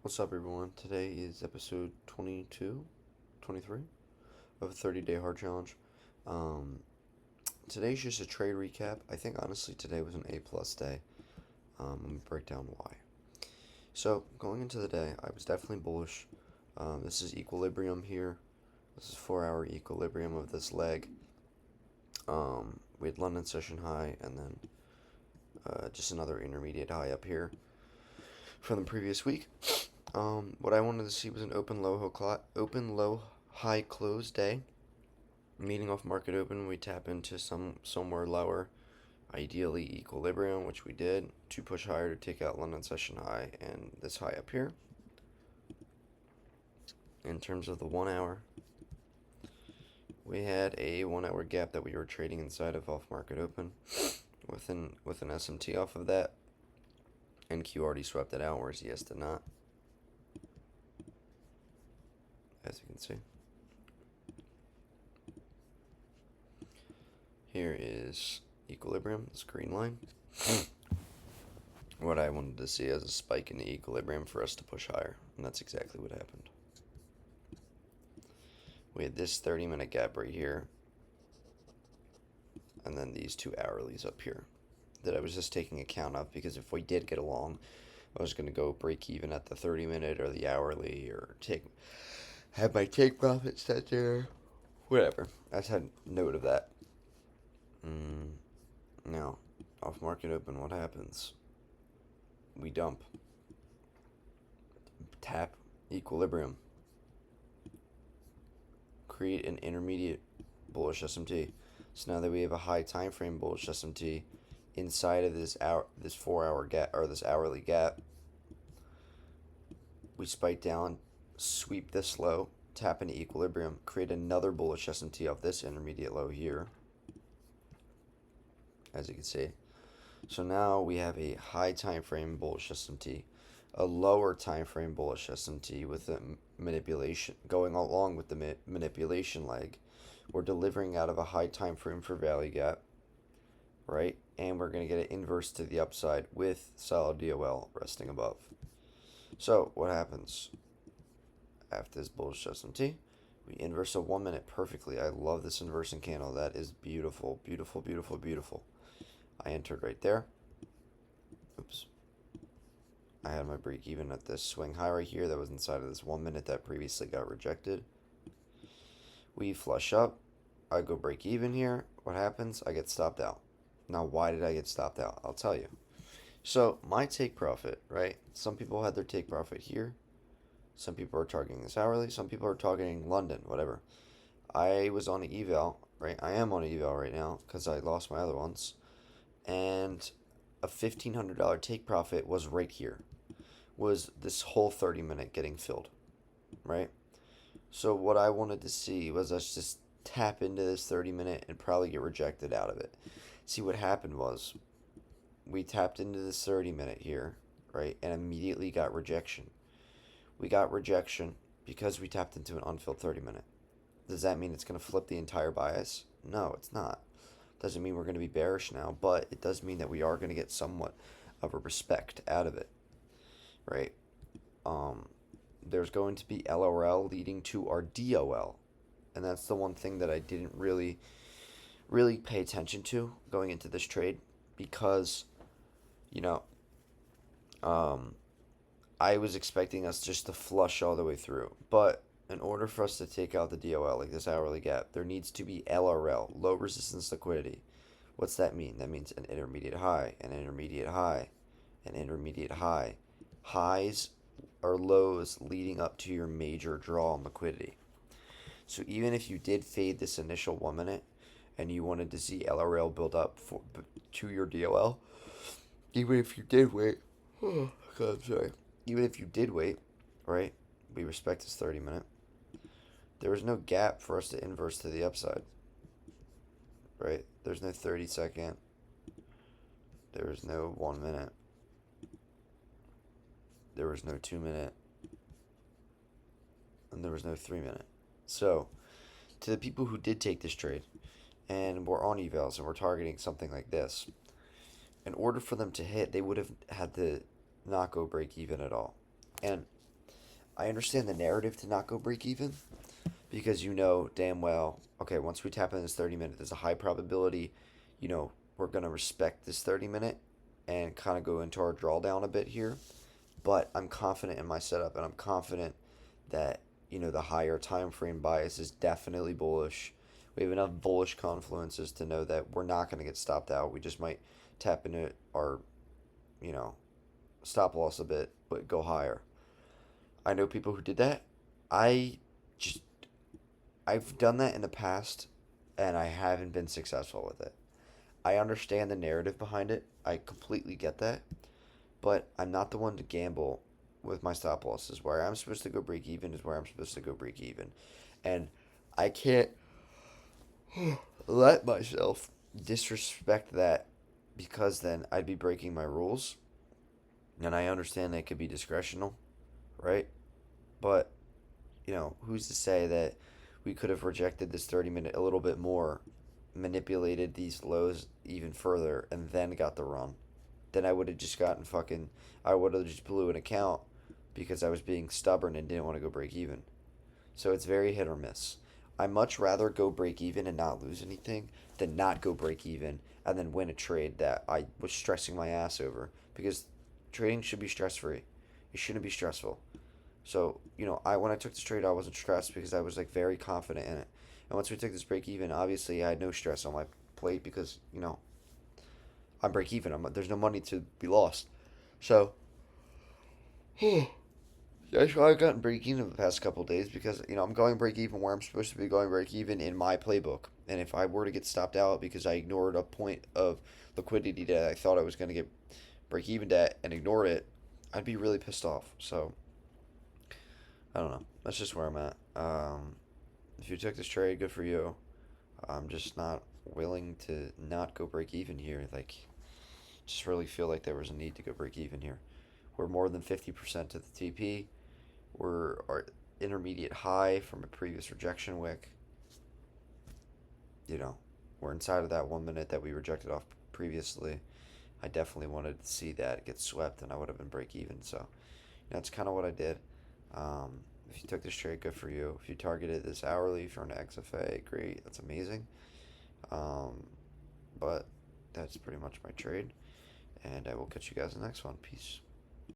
What's up, everyone? Today is episode 22, 23 of a 30-day hard challenge. Um, Today's just a trade recap. I think, honestly, today was an A-plus day. I'm going to break down why. So, going into the day, I was definitely bullish. This is equilibrium here. This is 4-hour equilibrium of this leg. We had London session high, and then just another intermediate high up here from the previous week. What I wanted to see was an open low high close day. Meeting off market open, we tap into somewhere lower, ideally equilibrium, which we did to push higher to take out London session high and this high up here. In terms of the 1 hour, we had a 1 hour gap that we were trading inside of off market open, with an SMT off of that. NQ already swept it out, whereas ES did not, as you can see. Here is equilibrium, this green line. What I wanted to see as a spike in the equilibrium for us to push higher, and that's exactly what happened. We had this 30-minute gap right here, and then these two hourlies up here that I was just taking account of, because if we did get along, I was going to go break even at the 30-minute or the hourly, or have my take profit set there, whatever. I just had note of that. Now, off market open, what happens? We dump, tap equilibrium, create an intermediate bullish SMT. So now that we have a high time frame bullish SMT inside of this 4 hour gap, or this hourly gap, we spike down, sweep this low, tap into equilibrium, create another bullish SMT off this intermediate low here, as you can see. So now we have a high time frame bullish SMT, a lower time frame bullish SMT with the manipulation going along with the manipulation leg. We're delivering out of a high time frame for value gap, right? And we're going to get an inverse to the upside with solid DOL resting above. So what happens after this bullish SMT? We inverse a 1 minute perfectly. I love this inversing candle. That is beautiful, beautiful, beautiful, beautiful. I entered right there. Oops. I had my break even at this swing high right here that was inside of this 1 minute that previously got rejected. We flush up. I go break even here. What happens? I get stopped out. Now, why did I get stopped out? I'll tell you. So, my take profit, right? Some people had their take profit here. Some people are targeting this hourly. Some people are targeting London, whatever. I was on an eval, right? I am on an eval right now because I lost my other ones. And a $1,500 take profit was right here. Was this whole 30-minute getting filled, right? So what I wanted to see was us just tap into this 30-minute and probably get rejected out of it. See, what happened was we tapped into this 30-minute here, right, and immediately got rejection. We got rejection because we tapped into an unfilled 30-minute. Does that mean it's going to flip the entire bias? No, it's not. Doesn't mean we're going to be bearish now, but it does mean that we are going to get somewhat of a respect out of it, right? There's going to be LRL leading to our DOL, and that's the one thing that I didn't really pay attention to going into this trade, because, you know, I was expecting us just to flush all the way through, but in order for us to take out the DOL, like this hourly gap, there needs to be LRL, low resistance liquidity. What's that mean? That means an intermediate high, an intermediate high, an intermediate high. Highs or lows leading up to your major draw on liquidity. So even if you did fade this initial 1 minute and you wanted to see LRL build up to your DOL, even if you did wait, oh God, I'm sorry. Even if you did wait, right? We respect this 30-minute. There was no gap for us to inverse to the upside, right? There's no 30-second. There was no 1 minute. There was no 2 minute. And there was no 3 minute. So, to the people who did take this trade and were on evals and were targeting something like this, in order for them to hit, they would have had to not go break even at all. And I understand the narrative to not go break even because you know damn well, okay, once we tap in this 30 minute, there's a high probability, you know, we're going to respect this 30 minute and kind of go into our drawdown a bit here. But I'm confident in my setup and I'm confident that, you know, the higher time frame bias is definitely bullish. We have enough bullish confluences to know that we're not going to get stopped out. We just might tap into our, you know, stop loss a bit, but go higher. I know people who did that. I just I've done that in the past and I haven't been successful with it. I understand the narrative behind it. I completely get that, but I'm not the one to gamble with my stop losses. Where I'm supposed to go break even is where I'm supposed to go break even. And I can't let myself disrespect that because then I'd be breaking my rules. And I understand that it could be discretional, right? But, you know, who's to say that we could have rejected this 30 minute a little bit more, manipulated these lows even further, and then got the run? Then I would have just gotten fucking. I would have just blew an account because I was being stubborn and didn't want to go break even. So it's very hit or miss. I much rather go break even and not lose anything than not go break even and then win a trade that I was stressing my ass over because trading should be stress free. It shouldn't be stressful. So, you know, I when I took this trade, I wasn't stressed because I was like very confident in it. And once we took this break even, obviously I had no stress on my plate because, you know, I'm break even. There's no money to be lost. So, that's why I've gotten break even the past couple of days because, you know, I'm going break even where I'm supposed to be going break even in my playbook. And if I were to get stopped out because I ignored a point of liquidity that I thought I was going to get break even at and ignored it, I'd be really pissed off. So, I don't know. That's just where I'm at. If you took this trade, good for you. I'm just not willing to not go break even here. Like, just really feel like there was a need to go break even here. We're more than 50% to the TP. We're our intermediate high from a previous rejection wick. You know, we're inside of that 1 minute that we rejected off previously. I definitely wanted to see that get swept, and I would have been break even. So, that's kind of what I did. If you took this trade, good for you. If you targeted this hourly, if you're an XFA, great. That's amazing. Um, but that's pretty much my trade, and I will catch you guys in the next one. Peace.